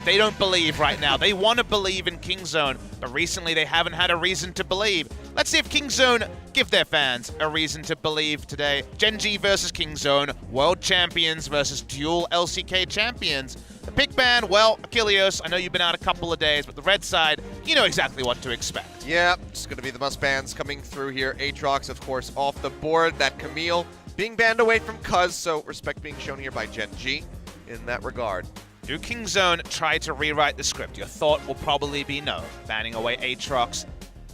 They don't believe right now. They want to believe in Kingzone, but recently they haven't had a reason to believe. Let's see if Kingzone give their fans a reason to believe today. Gen G versus Kingzone, world champions versus dual LCK champions. The pick ban, well, Achilleos, I know you've been out a couple of days, but the red side, you know exactly what to expect. Yeah, it's going to be the must bans coming through here. Aatrox, of course, off the board. That Camille being banned away from Cuz, so respect being shown here by Gen G in that regard. Do Kingzone try to rewrite the script? Your thought will probably be no. Banning away Aatrox.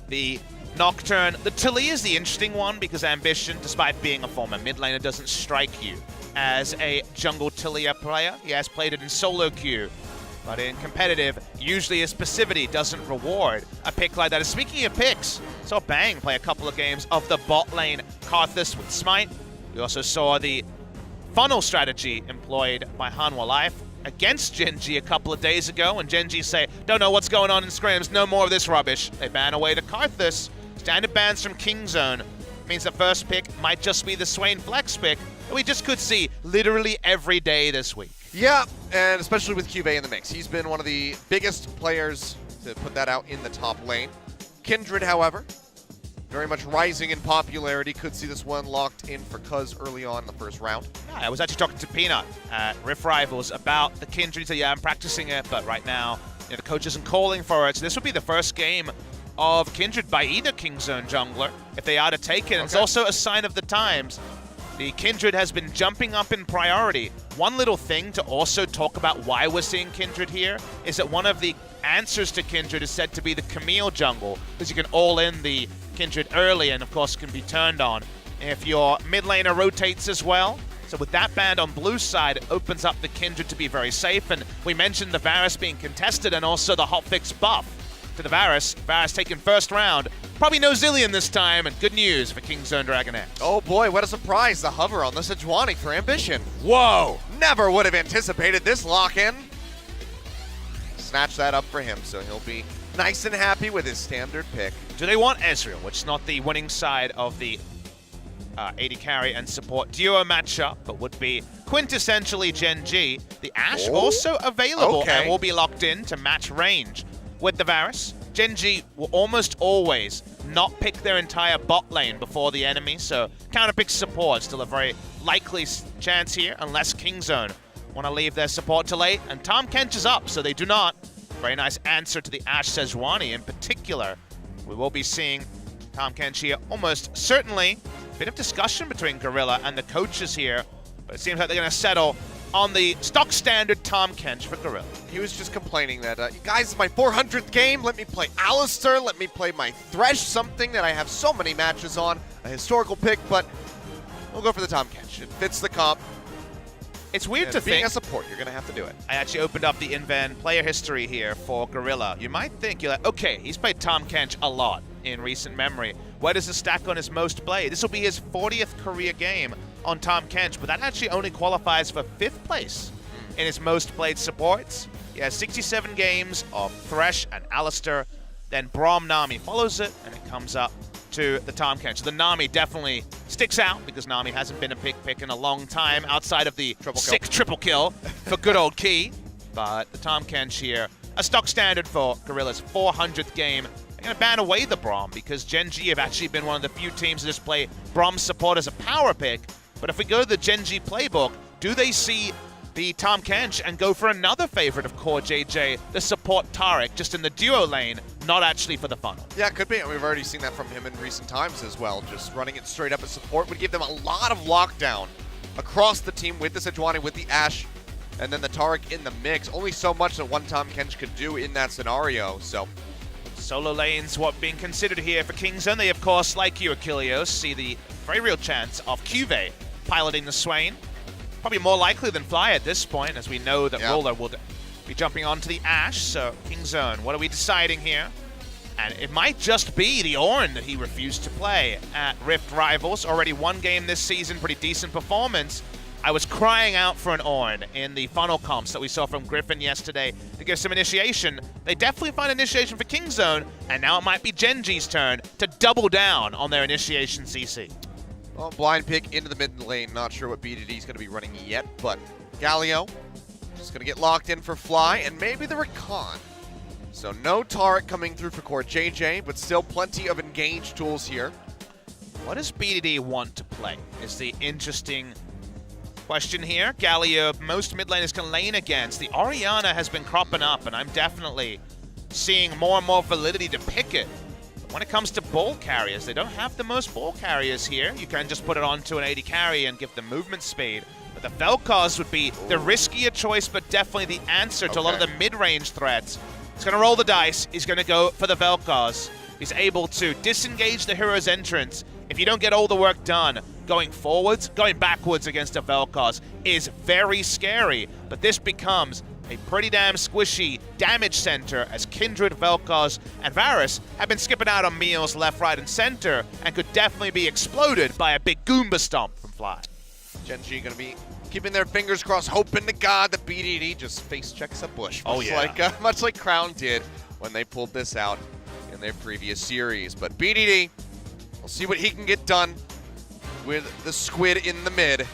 The Nocturne. The Talia is the interesting one because Ambition, despite being a former mid laner, doesn't strike you as a jungle Talia player. He has played it in solo queue, but in competitive, usually his passivity doesn't reward a pick like that. And speaking of picks, saw Bang play a couple of games of the bot lane Karthus with Smite. We also saw the funnel strategy employed by Hanwha Life against Gen G a couple of days ago, and Gen G say, don't know what's going on in scrims, no more of this rubbish. They ban away the Karthus. Standard bans from Kingzone. Means the first pick might just be the Swain flex pick that we just could see literally every day this week. Yeah, and especially with QV in the mix. He's been one of the biggest players to put that out in the top lane. Kindred, however, very much rising in popularity. Could see this one locked in for Cuz early on in the first round. Yeah, I was actually talking to Peanut at Rift Rivals about the Kindred. He said, yeah, I'm practicing it, but right now the coach isn't calling for it. So this would be the first game of Kindred by either Kingzone jungler if they are to take it. Okay. It's also a sign of the times. The Kindred has been jumping up in priority. One little thing to also talk about why we're seeing Kindred here is that one of the answers to Kindred is said to be the Camille jungle, because you can all in the Kindred early and of course can be turned on if your mid laner rotates as well. So with that band on blue side, it opens up the Kindred to be very safe. And we mentioned the Varus being contested and also the hotfix buff to the Varus. Varus taken first round. Probably no Zillion this time, and good news for Kingzone DragonX. Oh boy, what a surprise. The hover on the Sejuani for Ambition. Whoa! Never would have anticipated this lock-in. Snatch that up for him, so he'll be nice and happy with his standard pick. Do they want Ezreal, which is not the winning side of the AD carry and support duo matchup, but would be quintessentially Gen G. The Ashe also available and will be locked in to match range with the Varus. Gen G will almost always not pick their entire bot lane before the enemy, so counterpick support still a very likely chance here, unless Kingzone want to leave their support to late. And Tahm Kench is up, so they do not. Very nice answer to the Ashe Sejuani in particular. We will be seeing Tahm Kench here almost certainly. Bit of discussion between Gorilla and the coaches here, but it seems like they're going to settle on the stock standard Tahm Kench for Gorilla. He was just complaining that, you guys, it's my 400th game, let me play Alistar, let me play my Thresh, something that I have so many matches on, a historical pick, but we'll go for the Tahm Kench. It fits the comp. It's weird to being think. a support, you're going to have to do it. I actually opened up the Inven player history here for Gorilla. You might think, you're like, okay, he's played Tahm Kench a lot in recent memory. Where does it stack on his most played? This will be his 40th career game on Tahm Kench, but that actually only qualifies for 5th place in his most played supports. He has 67 games of Thresh and Alistar. Then Braum Nami follows it, and it comes up to the Tahm Kench. The Nami definitely sticks out because Nami hasn't been a pick in a long time outside of the sick triple kill for good old Key. But the Tahm Kench here, a stock standard for Gorilla's 400th game. They're going to ban away the Braum because Gen G have actually been one of the few teams to just play Braum support as a power pick. But if we go to the Gen G playbook, do they see the Tahm Kench and go for another favorite of Core JJ, the support Taric, just in the duo lane, not actually for the funnel? Yeah, it could be. We've already seen that from him in recent times as well. Just running it straight up as support would give them a lot of lockdown across the team with the Sejuani, with the Ashe, and then the Taric in the mix. Only so much that one Tahm Kench could do in that scenario, so. Solo lanes, what being considered here for Kingzone. They, of course, like you, Achilleos, see the very real chance of QV piloting the Swain. Probably more likely than Fly at this point, as we know that Roller will be jumping onto the Ashe. So, Kingzone, what are we deciding here? And it might just be the Ornn that he refused to play at Rift Rivals. Already one game this season, pretty decent performance. I was crying out for an Ornn in the funnel comps that we saw from Griffin yesterday to give some initiation. They definitely find initiation for Kingzone, and now it might be Gen G's turn to double down on their initiation CC. Well, blind pick into the mid lane. Not sure what BDD is going to be running yet, but Galio Just going to get locked in for Fly and maybe the Recon. So no Taric coming through for Core JJ, but still plenty of engage tools here. What does BDD want to play is the interesting question here. Galio, most mid laners can lane against. The Orianna has been cropping up, and I'm definitely seeing more and more validity to pick it. But when it comes to ball carriers, they don't have the most ball carriers here. You can just put it onto an AD carry and give them movement speed. But the Vel'Koz would be the riskier choice, but definitely the answer to a lot of the mid-range threats. He's going to roll the dice. He's going to go for the Vel'Koz. He's able to disengage the hero's entrance. If you don't get all the work done, going forwards, going backwards against a Vel'Koz is very scary. But this becomes a pretty damn squishy damage center as Kindred, Vel'Koz, and Varus have been skipping out on meals left, right, and center and could definitely be exploded by a big Goomba Stomp from Fly. Gen.G going to be keeping their fingers crossed, hoping to God that BDD just face checks a bush. Much like Crown did when they pulled this out in their previous series. But BDD, we'll see what he can get done with the squid in the mid.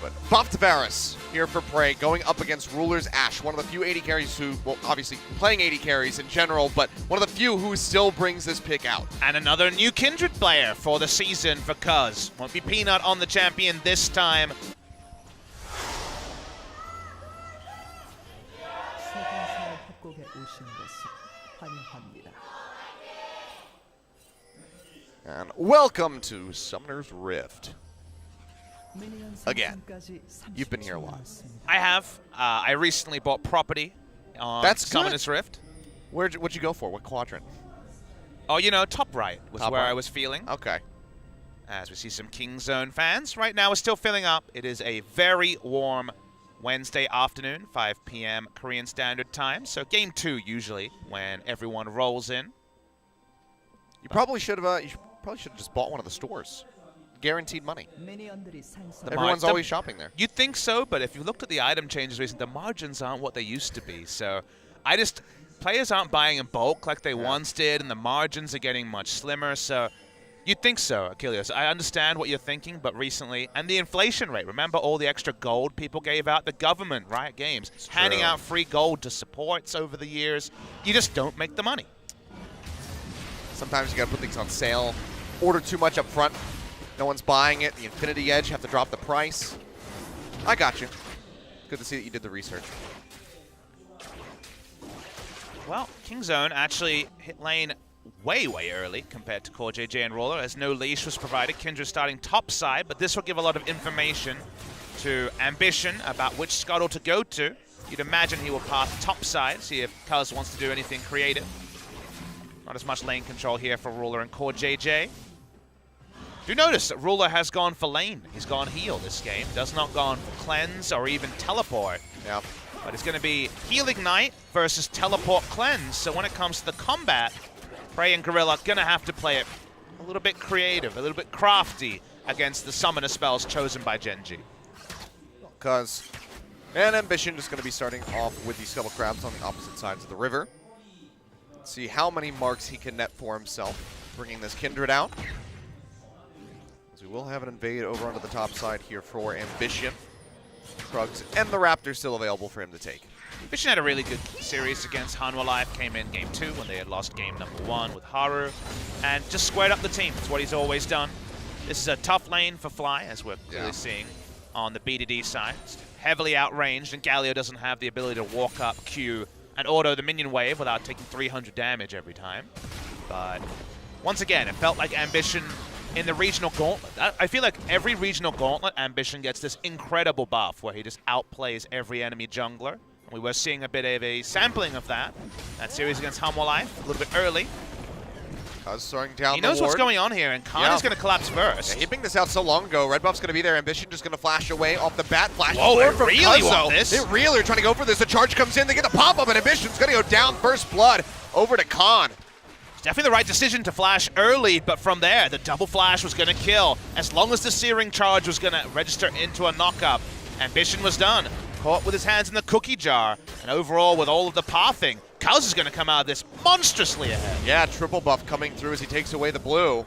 But buffed Varus here for Prey, going up against Ruler's Ashe, one of the few AD carries who, well, obviously playing AD carries in general, but one of the few who still brings this pick out. And another new Kindred player for the season for Cuz. Won't be Peanut on the champion this time. And welcome to Summoner's Rift. Again, you've been here a lot. I have. I recently bought property on That's Summoner's Rift. What'd you go for? What quadrant? Oh, you know, top right was Top where right. I was feeling. Okay. As we see some King Zone fans. Right now we're still filling up. It is a very warm Wednesday afternoon, 5 p.m. Korean Standard Time. So game 2 usually when everyone rolls in. You probably should have just bought one of the stores. Guaranteed money. Everyone's always shopping there. You'd think so, but if you looked at the item changes recently, the margins aren't what they used to be. So players aren't buying in bulk like they once did, and the margins are getting much slimmer. So you'd think so, Achilles. I understand what you're thinking, but recently, and the inflation rate, remember all the extra gold people gave out? The government, Riot Games, handing out free gold to supports over the years. You just don't make the money. Sometimes you gotta put things on sale, order too much up front. No one's buying it. The Infinity Edge, have to drop the price. I got you. Good to see that you did the research. Well, King Zone actually hit lane way early compared to Core JJ and Roller, as no leash was provided. Kindred starting top side, but this will give a lot of information to Ambition about which scuttle to go to. You'd imagine he will path top side, see if Cuz wants to do anything creative. Not as much lane control here for Ruler and Core JJ. Do notice that Ruler has gone for lane. He's gone heal this game. Does not gone for cleanse or even teleport. Yeah. But it's going to be heal ignite versus teleport cleanse. So when it comes to the combat, Prey and Gorilla going to have to play it a little bit creative, a little bit crafty against the summoner spells chosen by Gen.G. Cuz and Ambition just going to be starting off with these Scuttle Crabs on the opposite sides of the river. Let's see how many marks he can net for himself, bringing this Kindred out. As we will have an invade over onto the top side here for Ambition. Krugs and the Raptor still available for him to take. Ambition had a really good series against Hanwha Life, came in game 2 when they had lost game number 1 with Haru, and just squared up the team. It's what he's always done. This is a tough lane for Fly, as we're clearly seeing on the BDD side. It's heavily outranged, and Galio doesn't have the ability to walk up, Q, and auto the minion wave without taking 300 damage every time. But once again, it felt like Ambition in the regional gauntlet. I feel like every regional gauntlet, Ambition gets this incredible buff where he just outplays every enemy jungler. We were seeing a bit of a sampling of that series against Hanwha Life, a little bit early. Cuz throwing down He knows what's going on here, and Khan is going to collapse first. Yeah, he pinged this out so long ago. Red buff's going to be there. Ambition just going to flash away off the bat. Flash forward from really Cuzzo. want this. They really are trying to go for this. The charge comes in. They get the pop-up, and Ambition's going to go down first blood over to Khan. It's definitely the right decision to flash early, but from there, the double flash was going to kill. As long as the Searing charge was going to register into a knock-up, Ambition was done. Caught with his hands in the cookie jar, and overall with all of the pathing, Cuz is going to come out of this monstrously ahead. Yeah, triple buff coming through as he takes away the blue.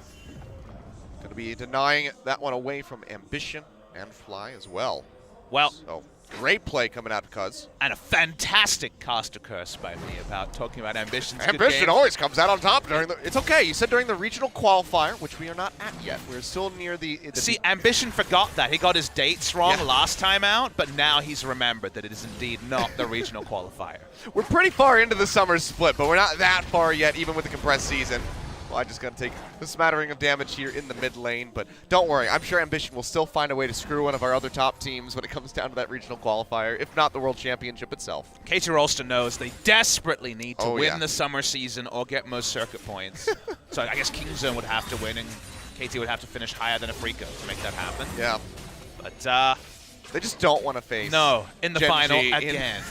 Going to be denying that one away from Ambition and Fly as well. Well, so Great play coming out of Cuz. And a fantastic caster curse by me about talking about Ambition's good Ambition game. always comes out on top during the... It's okay. You said during the regional qualifier, which we are not at yet. We're still near the... See, Ambition forgot that. He got his dates wrong last time out, but now he's remembered that it is indeed not the regional qualifier. We're pretty far into the summer split, but we're not that far yet, even with the compressed season. Well, I just got to take a smattering of damage here in the mid lane, but don't worry. I'm sure Ambition will still find a way to screw one of our other top teams when it comes down to that regional qualifier, if not the World Championship itself. KT Rolster knows they desperately need to win the summer season or get most circuit points. So I guess Kingzone would have to win, and KT would have to finish higher than Afriko to make that happen. Yeah. But they just don't want to face in the Gen final G again.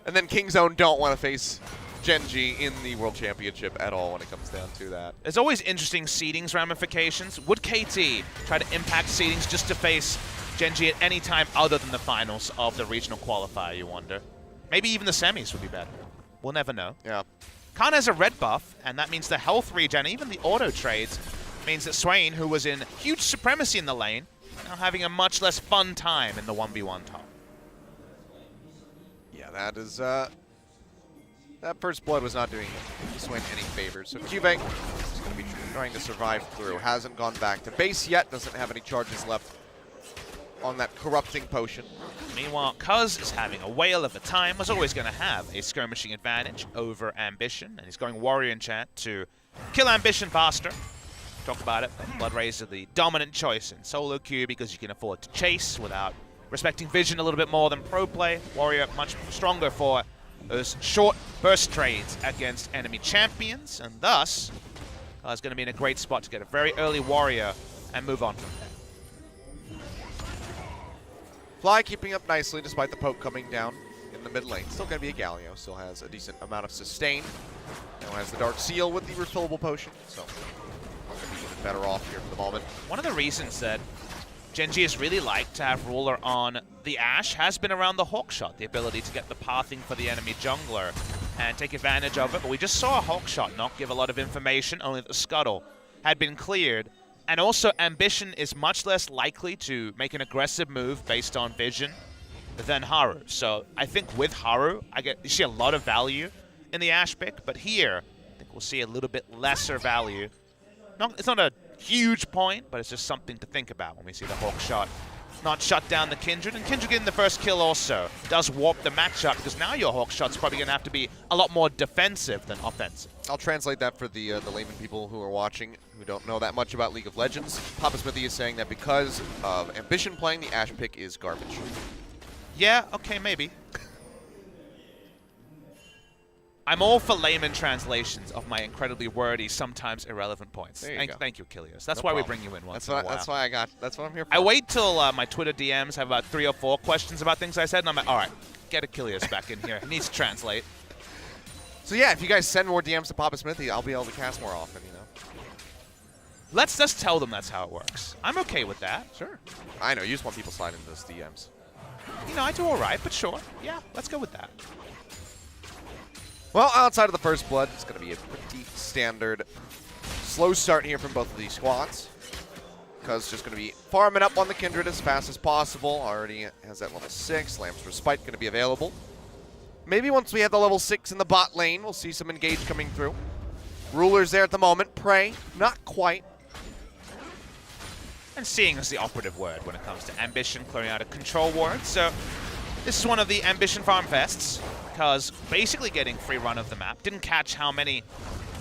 And then Kingzone don't want to face Gen G in the World Championship at all when it comes down to that. There's always interesting seedings ramifications. Would KT try to impact seedings just to face Gen G at any time other than the finals of the regional qualifier, you wonder? Maybe even the semis would be better. We'll never know. Yeah. Khan has a red buff, and that means the health regen, even the auto trades, means that Swain, who was in huge supremacy in the lane, now having a much less fun time in the 1v1 top. Yeah, that is... That first blood was not doing Swain any favors. So Q-Bank is going to be trying to survive through. Hasn't gone back to base yet. Doesn't have any charges left on that corrupting potion. Meanwhile, Cuz is having a whale of a time. Was always going to have a skirmishing advantage over Ambition. And he's going Warrior Enchant to kill Ambition faster. Talk about it. Blood Razor, the dominant choice in solo queue because you can afford to chase without respecting vision a little bit more than pro play. Warrior much stronger for those short burst trades against enemy champions, and thus is going to be in a great spot to get a very early warrior and move on from there. Fly keeping up nicely despite the poke coming down in the mid lane. Still going to be a Galio, still has a decent amount of sustain. Now has the Dark Seal with the refillable potion, so going to be even better off here for the moment. One of the reasons that Gen G has really liked to have Ruler on the Ashe has been around the Hawkshot, the ability to get the pathing for the enemy jungler and take advantage of it. But we just saw a Hawkshot not give a lot of information, only that the scuttle had been cleared. And also, Ambition is much less likely to make an aggressive move based on vision than Haru. So I think with Haru, you see a lot of value in the Ashe pick, but here, I think we'll see a little bit lesser value. It's not a huge point, but it's just something to think about when we see the Hawkshot not shut down the Kindred. And Kindred getting the first kill also does warp the matchup, because now your Hawkshot's probably going to have to be a lot more defensive than offensive. I'll translate that for the layman people who are watching who don't know that much about League of Legends. Papa Smithy is saying that because of Ambition playing, the Ashe pick is garbage. Yeah, okay, maybe. I'm all for layman translations of my incredibly wordy, sometimes irrelevant points. Thank you, Achilles. That's why we bring you in once in a while. That's what I'm here for. I wait till my Twitter DMs have about 3 or 4 questions about things I said, and I'm like, all right, get Achilles back in here. He needs to translate. So yeah, if you guys send more DMs to Papa Smithy, I'll be able to cast more often, you know. Let's just tell them that's how it works. I'm okay with that. Sure. I know, you just want people sliding into those DMs. You know, I do all right, but sure. Yeah, let's go with that. Well, outside of the first blood, it's going to be a pretty standard slow start here from both of these squads. Cuz just going to be farming up on the Kindred as fast as possible. Already has that level 6. Lamb's Respite going to be available. Maybe once we have the level 6 in the bot lane, we'll see some engage coming through. Ruler's there at the moment. Prey, not quite. And seeing is the operative word when it comes to Ambition clearing out a control ward. So this is one of the Ambition farm fests, because basically getting free run of the map. Didn't catch how many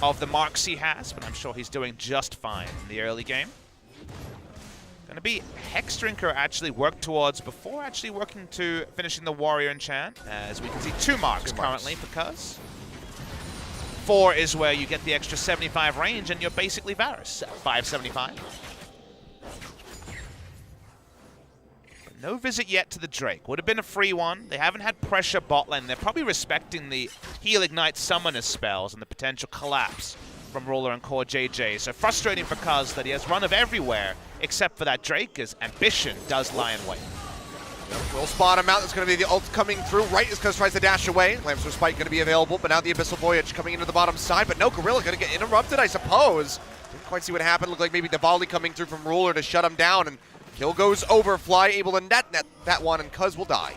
of the marks he has, but I'm sure he's doing just fine in the early game. Going to be Hexdrinker actually worked towards before actually working to finishing the Warrior Enchant, as we can see 2 marks currently, because 4 is where you get the extra 75 range and you're basically Varus at 575. No visit yet to the Drake. Would have been a free one. They haven't had pressure bot lane. They're probably respecting the Heal Ignite Summoner spells and the potential collapse from Ruler and Core JJ. So frustrating for Cuz that he has run of everywhere except for that Drake, as Ambition does lie in wait. We'll spot him out. That's going to be the ult coming through right as Cuz tries to dash away. Lamb's Respite going to be available, but now the Abyssal Voyage coming into the bottom side. But no, Gorilla going to get interrupted, I suppose. Didn't quite see what happened. Looked like maybe the volley coming through from Ruler to shut him down, and Kill goes over, Fly able to net that one, and Cuz will die.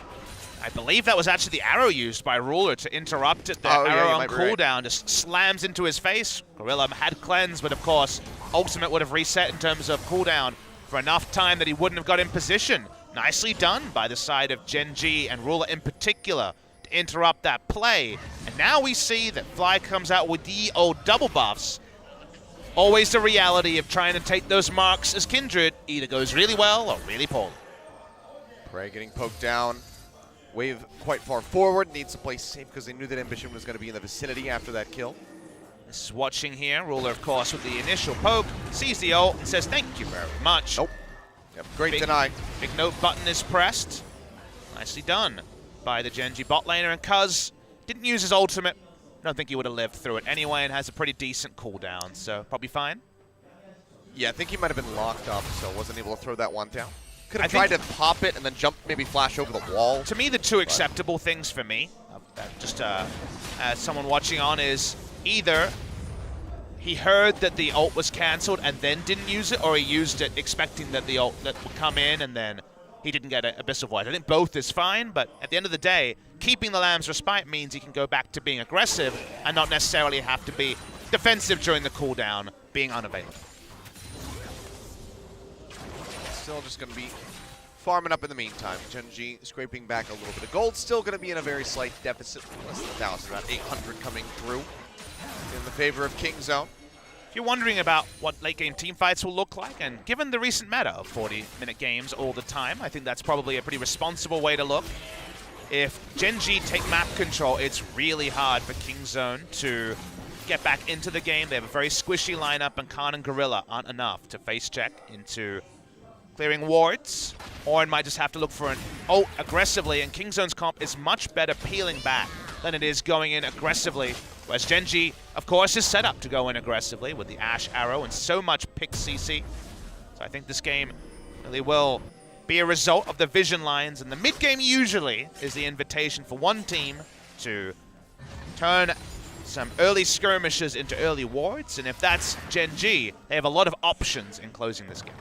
I believe that was actually the arrow used by Ruler to interrupt it. The Oh, yeah, arrow you on might be right. cooldown just slams into his face. Gorilla had cleanse, but of course, ultimate would have reset in terms of cooldown for enough time that he wouldn't have got in position. Nicely done by the side of Gen G and Ruler in particular to interrupt that play. And now we see that Fly comes out with the old double buffs. Always the reality of trying to take those marks as Kindred either goes really well or really poorly. Prey getting poked down. Wave quite far forward, needs to play safe because they knew that Ambition was going to be in the vicinity after that kill. This is watching here. Ruler, of course, with the initial poke, sees the ult and says, thank you very much. Nope. Yep, great Big- deny. Big note button is pressed. Nicely done by the Gen G bot laner, and Cuz didn't use his ultimate. I don't think he would have lived through it anyway and has a pretty decent cooldown, so probably fine. Yeah, I think he might have been locked up, so wasn't able to throw that one down. Could I have tried think- to pop it and then jump, maybe flash over the wall. To me, the two acceptable things for me, just as someone watching on, is either he heard that the ult was cancelled and then didn't use it, or he used it expecting that the ult that would come in and then he didn't get an Abyssal Void. I think both is fine, but at the end of the day, keeping the Lamb's Respite means he can go back to being aggressive and not necessarily have to be defensive during the cooldown, being unavailable. Still just going to be farming up in the meantime. Gen G scraping back a little bit of gold. Still going to be in a very slight deficit. Less than 1,000, about 800 coming through in the favor of King Zone. If you're wondering about what late game team fights will look like, and given the recent meta of 40-minute games all the time, I think that's probably a pretty responsible way to look. If Gen G take map control, it's really hard for King Zone to get back into the game. They have a very squishy lineup, and Khan and Gorilla aren't enough to face check into clearing wards. Ornn might just have to look for an ult aggressively, and King Zone's comp is much better peeling back than it is going in aggressively. Whereas Gen G, of course, is set up to go in aggressively with the Ashe arrow and so much pick CC. So I think this game really will be a result of the vision lines, and the mid game usually is the invitation for one team to turn some early skirmishes into early wards, and if that's Gen G, they have a lot of options in closing this game.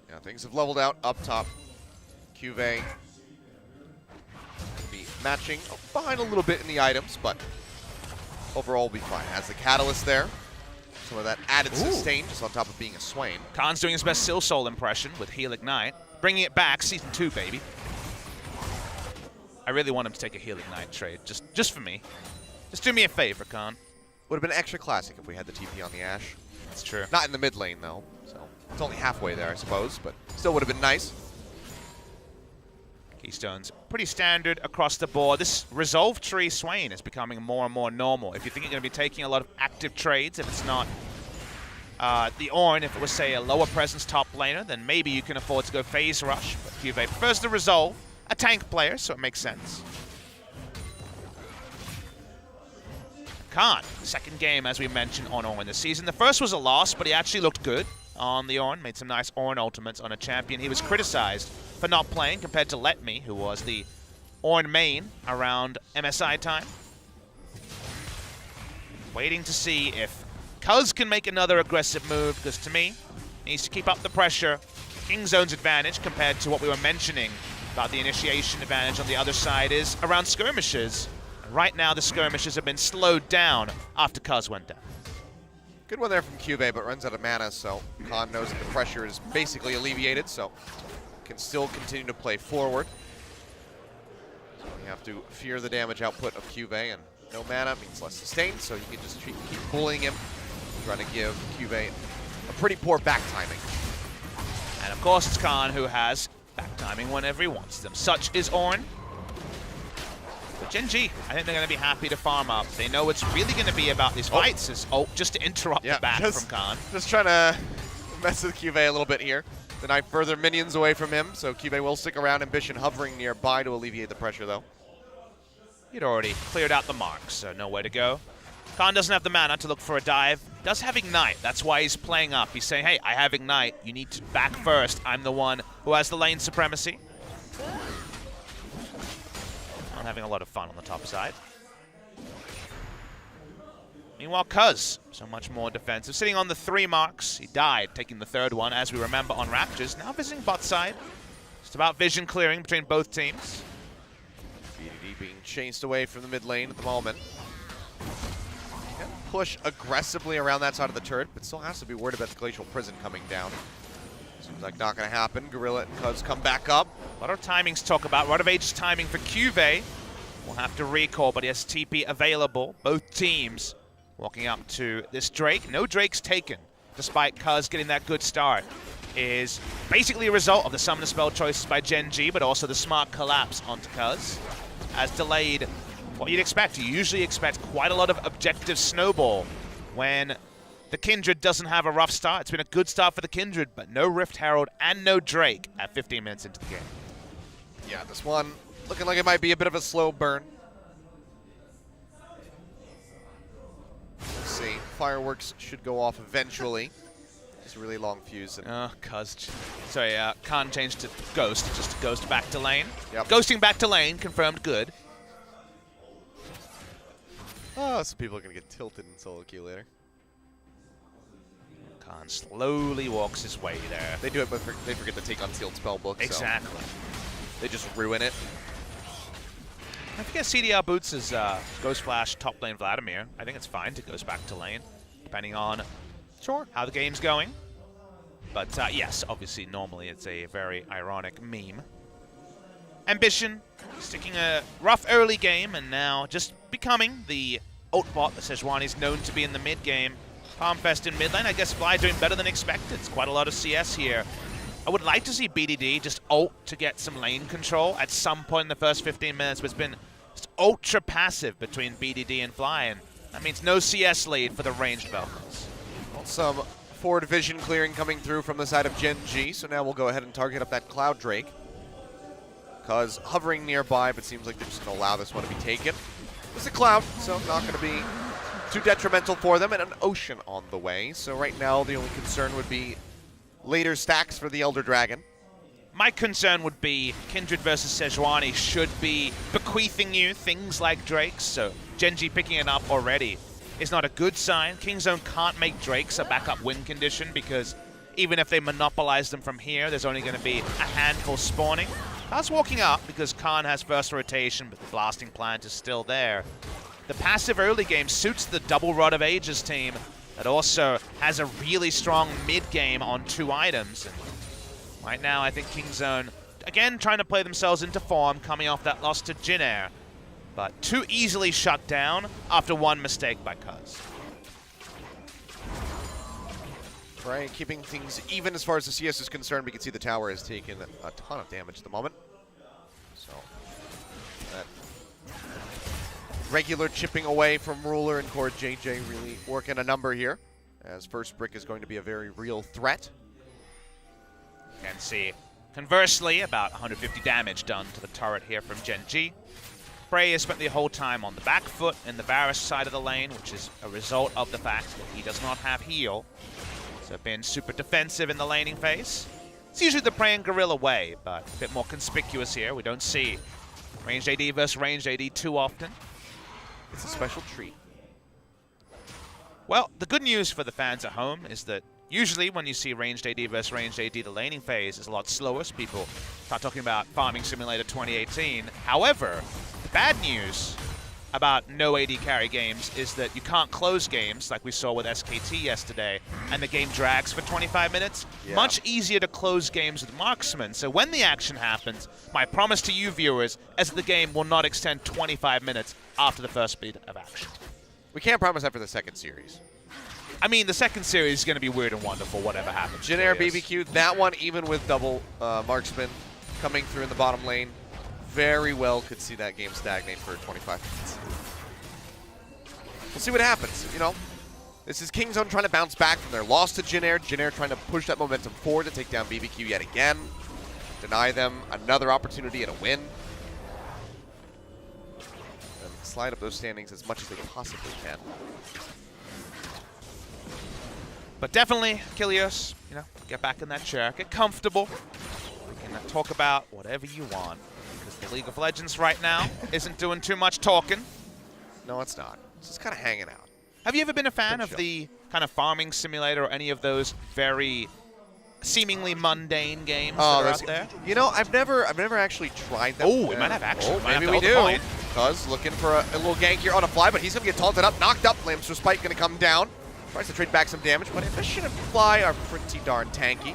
Yeah, things have leveled out up top. Cuvée be matching behind a little bit in the items, but overall will be fine. Has the catalyst there. Some of that added sustain just on top of being a Swain. Khan's doing his best Silsoul impression with Heal Ignite. Bringing it back, Season 2, baby. I really want him to take a Heal Ignite trade, just for me. Just do me a favor, Khan. Would have been extra classic if we had the TP on the Ashe. That's true. Not in the mid lane, though. So it's only halfway there, I suppose, but still would have been nice. Keystone's pretty standard across the board. This Resolve Tree Swain is becoming more and more normal. If you think you're going to be taking a lot of active trades, if it's not the Ornn, if it was, say, a lower presence top laner, then maybe you can afford to go Phase Rush. But Cuvée prefers the Resolve, a tank player, so it makes sense. Khan, second game, as we mentioned, on Ornn this season. The first was a loss, but he actually looked good on the Ornn. Made some nice Ornn ultimates on a champion. He was criticized for not playing compared to Let Me, who was the Ornn main around MSI time. Waiting to see if Cuz can make another aggressive move, because to me, he needs to keep up the pressure. King Zone's advantage compared to what we were mentioning about the initiation advantage on the other side is around skirmishes. And right now, the skirmishes have been slowed down after Cuz went down. Good one there from Cuvée, but runs out of mana, so Khan knows that the pressure is basically alleviated, so can still continue to play forward. So you have to fear the damage output of Cuvée, and no mana means less sustain, so you can just keep bullying him, trying to give Cuvée a pretty poor back timing. And of course, it's Khan who has back timing whenever he wants them. Such is Ornn. But Gen G, I think they're going to be happy to farm up. They know it's really going to be about these fights, just to interrupt the back from Khan. Just trying to mess with Cuvée a little bit here. Deny further minions away from him, so Cuvée will stick around. Ambition hovering nearby to alleviate the pressure, though. He'd already cleared out the marks, so nowhere to go. Khan doesn't have the mana to look for a dive. Does have Ignite. That's why he's playing up. He's saying, hey, I have Ignite. You need to back first. I'm the one who has the lane supremacy. I'm having a lot of fun on the top side. Meanwhile, Cuz, so much more defensive. Sitting on the 3 marks. He died, taking the 3rd one, as we remember, on Raptors. Now visiting bot side. Just about vision clearing between both teams. BDD being chased away from the mid lane at the moment. Can push aggressively around that side of the turret, but still has to be worried about the Glacial Prison coming down. Seems like not going to happen. Gorilla and Cuz come back up. A lot of timings to talk about. Rod of Ages timing for Cuvee. We'll have to recall, but he has TP available. Both teams walking up to this Drake. No Drake's taken, despite Cuz getting that good start. Is basically a result of the summoner spell choices by Gen G, but also the smart collapse onto Cuz. Has delayed what you'd expect. You usually expect quite a lot of objective snowball when the Kindred doesn't have a rough start. It's been a good start for the Kindred, but no Rift Herald and no Drake at 15 minutes into the game. Yeah, this one looking like it might be a bit of a slow burn. Let's see. Fireworks should go off eventually. It's a really long fuse. And Cuz. Sorry, Khan changed to Ghost. Just Ghost back to lane. Yep. Ghosting back to lane, confirmed good. Oh, some people are going to get tilted in solo queue later. Khan slowly walks his way there. They do it, but they forget to take on sealed spellbook. Exactly. So they just ruin it. I forget CDR boots as Ghost Flash top lane Vladimir. I think it's fine to Ghost back to lane, depending on how the game's going. But yes, obviously, normally it's a very ironic meme. Ambition, sticking a rough early game, and now just becoming the ult bot that Sejuani's known to be in the mid game. Palmfest in mid lane, I guess Fly doing better than expected. It's quite a lot of CS here. I would like to see BDD just ult to get some lane control at some point in the first 15 minutes, but it's been just ultra passive between BDD and Fly, and that means no CS lead for the ranged Velcros. Well, some forward vision clearing coming through from the side of Gen G, so now we'll go ahead and target up that Cloud Drake. Cuz hovering nearby, but seems like they're just going to allow this one to be taken. It's a Cloud, so not going to be too detrimental for them, and an Ocean on the way. So right now the only concern would be later stacks for the Elder Dragon. My concern would be Kindred versus Sejuani should be bequeathing you things like Drakes, so Genji picking it up already is not a good sign. Kingzone can't make Drakes a backup win condition because even if they monopolize them from here, there's only going to be a handful spawning. That's walking up because Khan has first rotation, but the blasting plant is still there. The passive early game suits the double Rod of Ages team that also has a really strong mid game on 2 items. And right now, I think Kingzone, again, trying to play themselves into form, coming off that loss to Jinair, but too easily shut down after one mistake by Cuz. Right, keeping things even as far as the CS is concerned. We can see the tower has taken a ton of damage at the moment. So, that regular chipping away from Ruler and Core JJ really working a number here, as first brick is going to be a very real threat. Can see, conversely, about 150 damage done to the turret here from Gen G. Frey has spent the whole time on the back foot in the Varus side of the lane, which is a result of the fact that he does not have heal. So been super defensive in the laning phase. It's usually the Prey and Gorilla way, but a bit more conspicuous here. We don't see ranged AD versus ranged AD too often. It's a special treat. Well, the good news for the fans at home is that usually when you see ranged AD versus ranged AD, the laning phase is a lot slower, so people start talking about Farming Simulator 2018. However, the bad news about no AD carry games is that you can't close games like we saw with SKT yesterday, and the game drags for 25 minutes. Yeah. Much easier to close games with marksmen. So when the action happens, my promise to you viewers is that the game will not extend 25 minutes after the first beat of action. We can't promise that for the second series. I mean, the second series is going to be weird and wonderful, whatever happens. Jinair BBQ, that one, even with double marksman coming through in the bottom lane, very well could see that game stagnate for 25 minutes. We'll see what happens, you know. This is Kingzone trying to bounce back from their loss to Jinair. Jinair trying to push that momentum forward to take down BBQ yet again. Deny them another opportunity and a win. And slide up those standings as much as they possibly can. But definitely, Kilios, you know, get back in that chair, get comfortable. We can talk about whatever you want. Because the League of Legends right now isn't doing too much talking. No, it's not. It's just kind of hanging out. Have you ever been a fan of the kind of farming simulator or any of those very seemingly mundane games that are out there? You know, I've never actually tried them. Oh, we might have action. Oh, maybe we do. Cuz looking for a little gank here on a fly, but he's going to get taunted up, knocked up. Flamester Spike going to come down. Tries to trade back some damage, but Ambition and Fly are pretty darn tanky.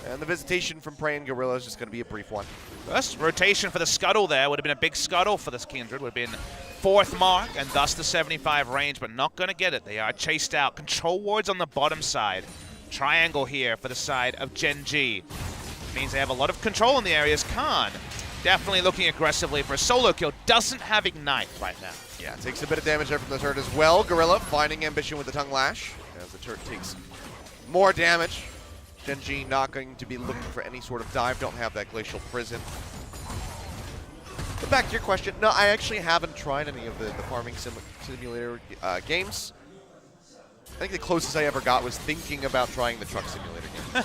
And the visitation from Prey and Gorilla is just going to be a brief one. First rotation for the Scuttle there. Would have been a big Scuttle for this Kindred. Would have been 4th mark, and thus the 75 range, but not going to get it. They are chased out. Control wards on the bottom side. Triangle here for the side of Gen G. Means they have a lot of control in the areas. Khan definitely looking aggressively for a solo kill. Doesn't have Ignite right now. Yeah, takes a bit of damage there from the turret as well. Gorilla finding Ambition with the Tongue Lash as the turret takes more damage. Gen G not going to be looking for any sort of dive. Don't have that Glacial Prison. But back to your question, no, I actually haven't tried any of the farming simulator games. I think the closest I ever got was thinking about trying the truck simulator game.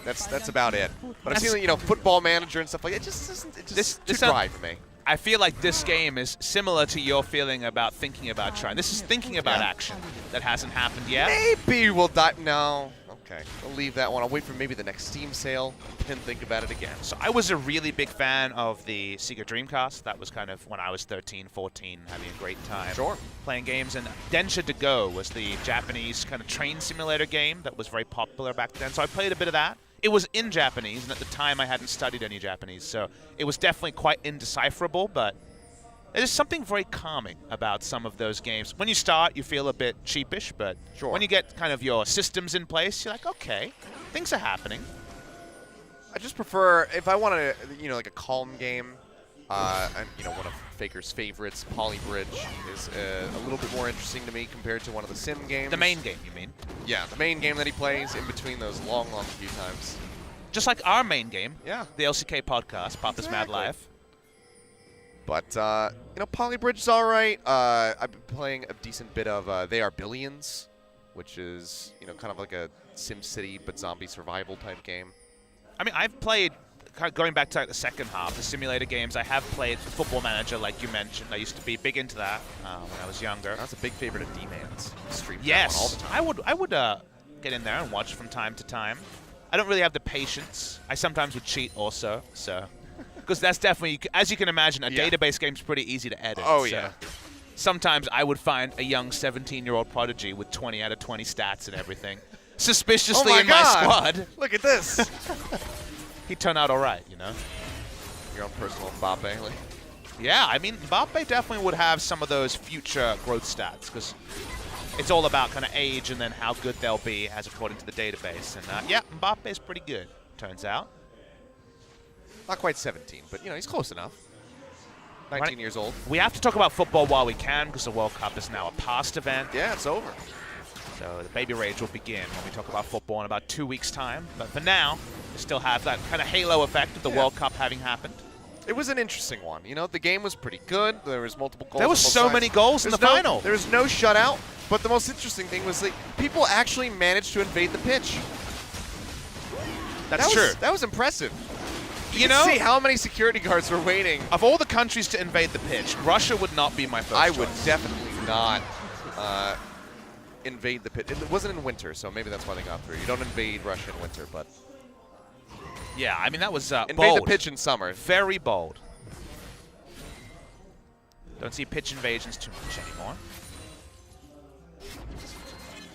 That's about it. But I've seen, you know, Football Manager and stuff like that. It just isn't. It's just too dry for me. I feel like this game is similar to your feeling about thinking about trying. This is thinking about action that hasn't happened yet. Maybe we'll dive. No. Okay. I'll leave that one. I'll wait for maybe the next Steam sale and think about it again. So I was a really big fan of the Sega Dreamcast. That was kind of when I was 13, 14, having a great time playing games. And Densha to Go was the Japanese kind of train simulator game that was very popular back then. So I played a bit of that. It was in Japanese, and at the time I hadn't studied any Japanese, so it was definitely quite indecipherable, but there's something very calming about some of those games. When you start, you feel a bit cheapish, but when you get kind of your systems in place, you're like, okay, things are happening. I just prefer, if I want to, you know, like a calm game, and, you know, one of Faker's favorites, Polybridge, is a little bit more interesting to me compared to one of the sim games. The main game, you mean? Yeah, the main game that he plays in between those long few times. Just like our main game, the LCK podcast, Papa's Mad Life. But, you know, Polybridge is all right. I've been playing a decent bit of They Are Billions, which is, you know, kind of like a SimCity but zombie survival type game. I mean, I've played, going back to like the second half, the simulator games, I have played Football Manager, like you mentioned. I used to be big into that when I was younger. That's a big favorite of D-Man's. Yes, all the time. I would get in there and watch from time to time. I don't really have the patience. I sometimes would cheat also, so because that's definitely, as you can imagine, a database game's pretty easy to edit. Oh, so yeah. Sometimes I would find a young 17-year-old prodigy with 20 out of 20 stats and everything suspiciously in my squad. Look at this. He'd turn out all right, you know? Your own personal Mbappe. Like. Yeah, I mean, Mbappe definitely would have some of those future growth stats because it's all about kind of age and then how good they'll be as according to the database. And yeah, Mbappe's pretty good, turns out. Not quite 17, but, you know, he's close enough. 19 years old. We have to talk about football while we can because the World Cup is now a past event. Yeah, it's over. So the baby rage will begin when we talk about football in about 2 weeks' time. But for now, we still have that kind of halo effect of the World Cup having happened. It was an interesting one. You know, the game was pretty good. There was multiple goals. There was so many goals in the final. There was no shutout. But the most interesting thing was that people actually managed to invade the pitch. That's true. That was impressive. You know, see how many security guards were waiting. Of all the countries to invade the pitch, Russia would not be my first choice. Would definitely not invade the pitch. It wasn't in winter, so maybe that's why they got through. You don't invade Russia in winter, but... Yeah, I mean, that was bold. Invade the pitch in summer. Very bold. Don't see pitch invasions too much anymore.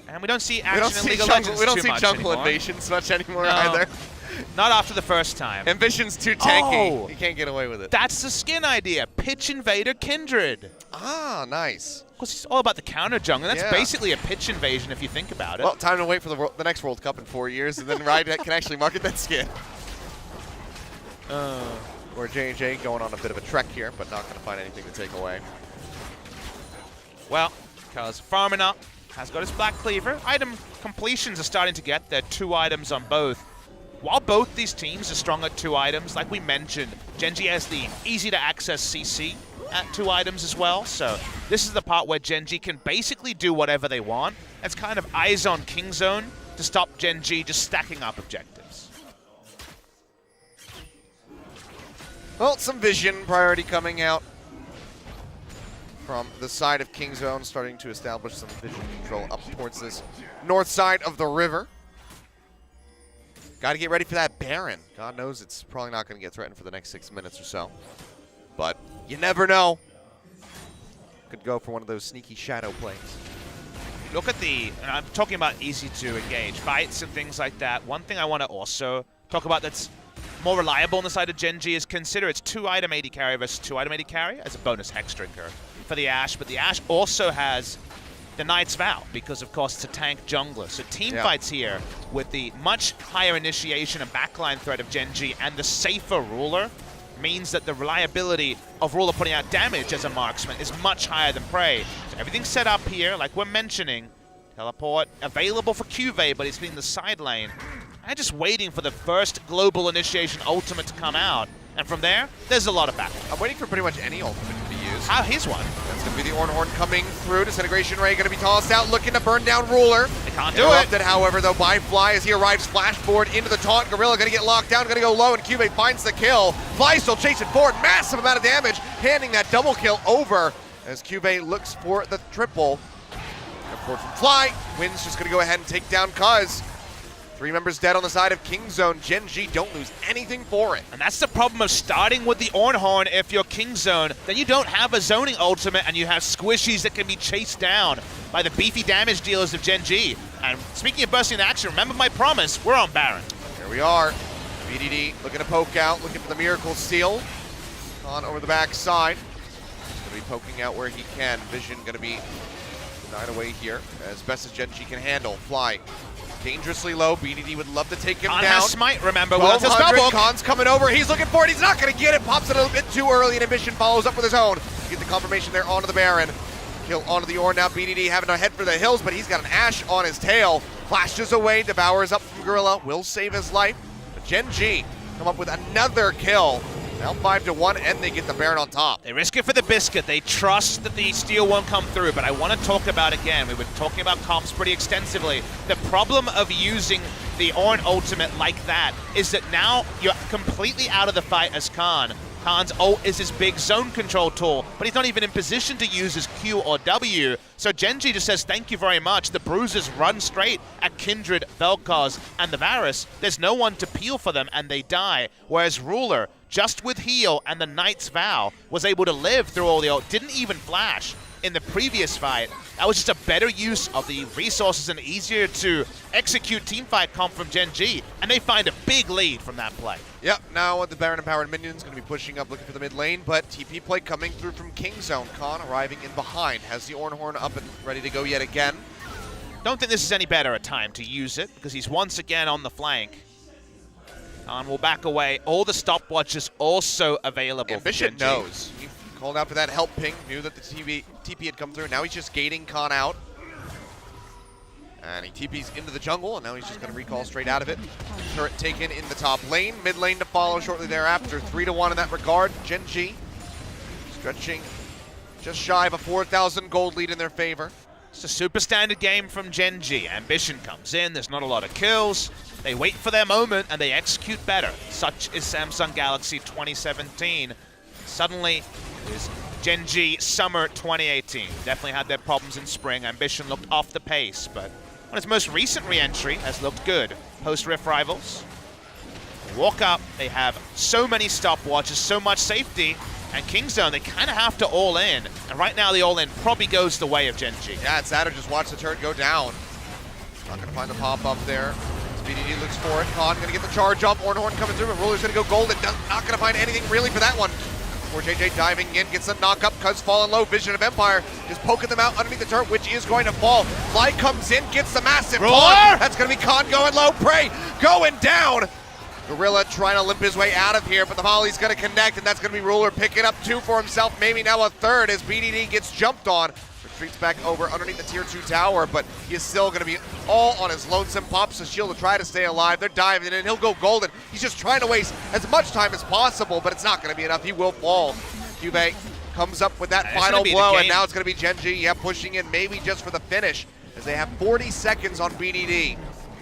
And we don't see action in League of Legends too much anymore. We don't see jungle invasions much anymore either. Not after the first time. Ambition's too tanky. You can't get away with it. That's the skin idea. Pitch Invader Kindred. Ah, nice. Because it's all about the counter jungle. And that's basically a pitch invasion if you think about it. Well, time to wait for the next World Cup in 4 years, and then Riot can actually market that skin. Or J&J going on a bit of a trek here, but not going to find anything to take away. Well, because farming up has got his Black Cleaver. Item completions are starting to get their 2 items on both. While both these teams are strong at 2 items, like we mentioned, Gen G has the easy-to-access CC at 2 items as well. So this is the part where Gen G can basically do whatever they want. It's kind of eyes on King Zone to stop Gen G just stacking up objectives. Well, some vision priority coming out from the side of King Zone, starting to establish some vision control up towards this north side of the river. Got to get ready for that Baron. God knows it's probably not going to get threatened for the next 6 minutes or so. But you never know. Could go for one of those sneaky shadow plays. Look at and I'm talking about easy to engage fights and things like that. One thing I want to also talk about that's more reliable on the side of Gen.G is consider it's 2-item AD carry versus 2-item AD carry as a bonus Hex Drinker for the Ashe, but the Ashe also has the Knight's Vow because, of course, it's a tank jungler. So team fights here with the much higher initiation and backline threat of Gen.G and the safer Ruler means that the reliability of Ruler putting out damage as a marksman is much higher than Prey. So everything's set up here, like we're mentioning. Teleport available for Cuvée, but he's hitting the side lane. I'm just waiting for the first global initiation ultimate to come out. And from there, there's a lot of battle. I'm waiting for pretty much any ultimate to be used. Here's one. That's going to be the Ornhorn coming through. Disintegration Ray going to be tossed out, looking to burn down Ruler. They can't do Interrupted, it. however, though, by Fly as he arrives flashboard into the taunt. Gorilla going to get locked down, going to go low, and Cuvée finds the kill. Fly still chasing forward, massive amount of damage, handing that double kill over as Cuvée looks for the triple. And forward from Fly, Wynn's just going to go ahead and take down Cuz. 3 members dead on the side of King Zone. Gen.G don't lose anything for it. And that's the problem of starting with the Ornhorn if you're King Zone. Then you don't have a zoning ultimate and you have squishies that can be chased down by the beefy damage dealers of Gen.G. And speaking of bursting in action, remember my promise, we're on Baron. Here we are. BDD looking to poke out, looking for the Miracle Seal. On over the back side. He's going to be poking out where he can. Vision going to be denied away here as best as Gen.G can handle. Fly. Dangerously low. BDD would love to take him Khan down. has smite, remember. With his 1200, double. Khan's coming over. He's looking for it. He's not going to get it. Pops it a little bit too early, and Ambition follows up with his own. Get the confirmation there onto the Baron. Kill onto the Ornn now. BDD having to head for the hills, but he's got an Ashe on his tail. Flashes away. Devours up from Gorilla. Will save his life. But Gen.G come up with another kill. Now 5-1, and they get the Baron on top. They risk it for the biscuit. They trust that the steal won't come through, but I want to talk about, again, we were talking about comps pretty extensively. The problem of using the Ornn ultimate like that is that now you're completely out of the fight as Khan. Khan's ult is his big zone control tool, but he's not even in position to use his Q or W. So Gen.G just says, thank you very much. The bruises run straight at Kindred, Vel'Koz, and the Varus. There's no one to peel for them, and they die. Whereas Ruler, just with heal and the Knight's Vow, was able to live through all the ult, didn't even flash in the previous fight. That was just a better use of the resources and easier to execute teamfight comp from Gen.G, and they find a big lead from that play. Yep, now the Baron empowered minions going to be pushing up, looking for the mid lane, but TP play coming through from King Zone. Khan arriving in behind, has the Ornhorn up and ready to go yet again. Don't think this is any better a time to use it, because he's once again on the flank. Khan will back away. All the stopwatches also available. Ambition for Gen.G. knows. He called out for that help ping, knew that the TP had come through. Now he's just gating Khan out. And he TP's into the jungle, and now he's just going to recall straight out of it. Turret taken in the top lane. Mid lane to follow shortly thereafter. 3-1 in that regard. Gen.G stretching just shy of a 4,000 gold lead in their favor. It's a super standard game from Gen.G. Ambition comes in, there's not a lot of kills. They wait for their moment, and they execute better. Such is Samsung Galaxy 2017. Suddenly, is Gen.G Summer 2018. Definitely had their problems in spring. Ambition looked off the pace, but on its most recent re-entry has looked good. Post-Rift Rivals. They walk up, they have so many stopwatches, so much safety, and King Zone, they kind of have to all in. And right now, the all-in probably goes the way of Gen.G. Yeah, it's that or just watch the turret go down. Not going to find the pop-up there. BDD looks for it. Khan going to get the charge up. Ornhorn coming through, and Ruler's going to go golden. Not going to find anything really for that one. Poor JJ diving in, gets a knock up, Cuz falling low. Vision of Empire just poking them out underneath the turret, which is going to fall. Fly comes in, gets the massive Khan. That's going to be Khan going low. Prey going down. Gorilla trying to limp his way out of here, but the volley's going to connect, and that's going to be Ruler picking up 2 for himself, maybe now a 3rd as BDD gets jumped on. Retreats back over underneath the tier 2 tower, but he is still going to be all on his lonesome. Pops the shield to try to stay alive. They're diving in. He'll go golden. He's just trying to waste as much time as possible, but it's not going to be enough. He will fall. Cuvée comes up with that final blow, and now it's going to be Gen.G, yeah, pushing in maybe just for the finish, as they have 40 seconds on BDD.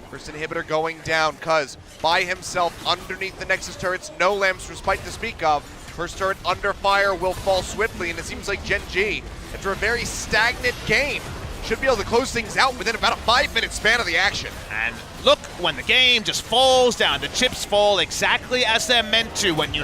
First inhibitor going down, Cuz by himself underneath the Nexus turrets. No lamps respite to speak of. First turret under fire will fall swiftly, and it seems like Gen.G after a very stagnant game. Should be able to close things out within about a 5-minute span of the action. And look, when the game just falls down, the chips fall exactly as they're meant to when you